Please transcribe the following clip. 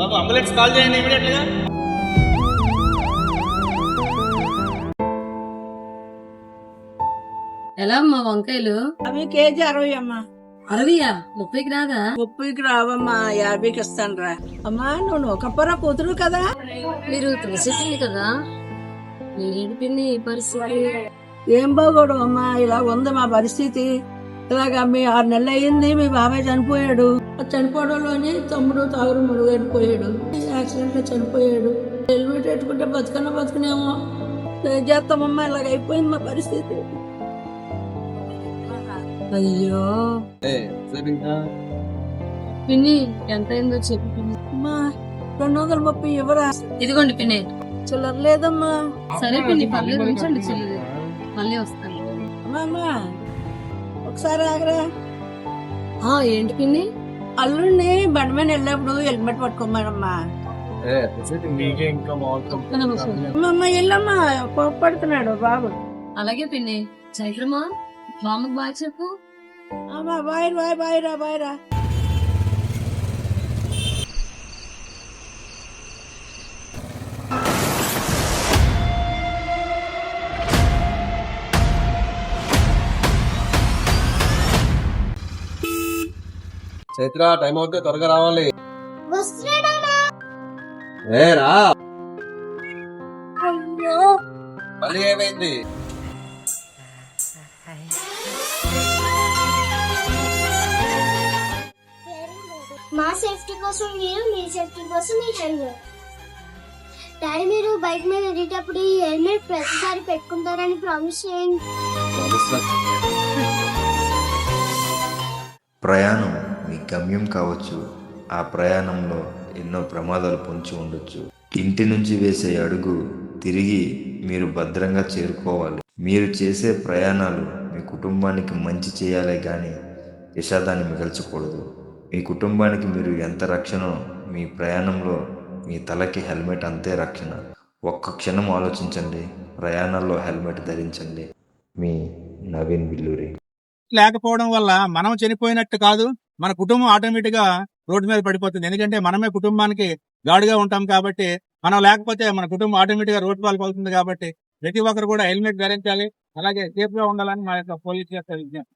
బాబు ambulance call చేయండి immediate గా. ఎలా అమ్మా వంకాయలు? అవి కేజీ 60 అమ్మా. 60? 30కి రాదా? 30కి రావమ్మా, 50కి ఇస్తాను రా. అమ్మా నువ్వు కప్పరా కూతురు కదా. మీరు తెలిసింది కదా, ఏంటి పిన్ని ఈ పరిస్థితి? ఏం బాగోడు అమ్మా, ఇలా ఉంది మా పరిస్థితి. ఇలాగా మీ 6 నెలలు అయ్యింది, మీ బాబాయ్ చనిపోయాడు. ఆ చనిపోవడంలోనే తమ్ముడు తాగుడు ముడుగడిపోయాడు, యాక్సిడెంట్ లో చనిపోయాడు. హెల్మెట్ పెట్టుకుంటే బతుకునేమో. ఏం చేస్తామమ్మా, ఇలాగ అయిపోయింది మా పరిస్థితి. అయ్యో పిన్ని, ఎంత అయిందో చెప్పు పిన్ని. అమ్మా 230 ఇవ్వరా. ఇదిగోండి పిన్ని. చిల్లర లేదమ్మా. సరే పిన్ని, పర్లేదు, ఉంచండి చిల్లర, మళ్ళీ వస్తాను. అమ్మా ఒకసారి ఆగరా. ఏంటి పిన్ని? అల్లుడిని బండి మీద వెళ్ళినప్పుడు హెల్మెట్ పట్టుకోమానమ్మా. అమ్మా వెళ్ళమ్మా, కోపడుతున్నాడు బాబు. అలాగే పిన్ని. చైత్రమా, బామ్మకు బాయ్ చెప్పు. బాయ్ బాయ్ బాయ్ రా, బాయ్ రా. చైత్ర టైం అవుతే త్వరగా రావాలి. రా. మళ్ళీ ఏమైంది? మా సేఫ్టీ కోసం మీరు, మీ సేఫ్టీ కోసం మీ హెల్మెట్. డాడీ మీరు బైక్ మీద వెళ్ళేటప్పుడు ఈ హెల్మెట్ ప్రతిసారి పెట్టుకుంటారని ప్రామిస్ చేయండి. ప్రయాణం మీ గమ్యం కావచ్చు. ఆ ప్రయాణంలో ఎన్నో ప్రమాదాలు పొంచి ఉండొచ్చు. ఇంటి నుంచి వేసే అడుగు తిరిగి మీరు భద్రంగా చేరుకోవాలి. మీరు చేసే ప్రయాణాలు మీ కుటుంబానికి మంచి చేయాలే కానీ విషాదాన్ని మిగల్చకూడదు. మీ కుటుంబానికి మీరు ఎంత రక్షణో, మీ ప్రయాణంలో మీ తలకి హెల్మెట్ అంతే రక్షణ. ఒక్క క్షణం ఆలోచించండి, ప్రయాణాల్లో హెల్మెట్ ధరించండి. మీ నవీన్ బిల్లూరి. లేకపోవడం వల్ల మనం చనిపోయినట్టు కాదు, మన కుటుంబం ఆటోమేటిక్ గా రోడ్డు మీద పడిపోతుంది. ఎందుకంటే మనమే కుటుంబానికి గాడిగా ఉంటాం కాబట్టి. మనం లేకపోతే మన కుటుంబం ఆటోమేటిక్ గా రోడ్డు పాలు పడుతుంది కాబట్టి ప్రతి ఒక్కరు కూడా హెల్మెట్ ధరించాలి. అలాగే సేఫ్ గా ఉండాలని మా యొక్క పోలీసు యొక్క విజ్ఞప్తి.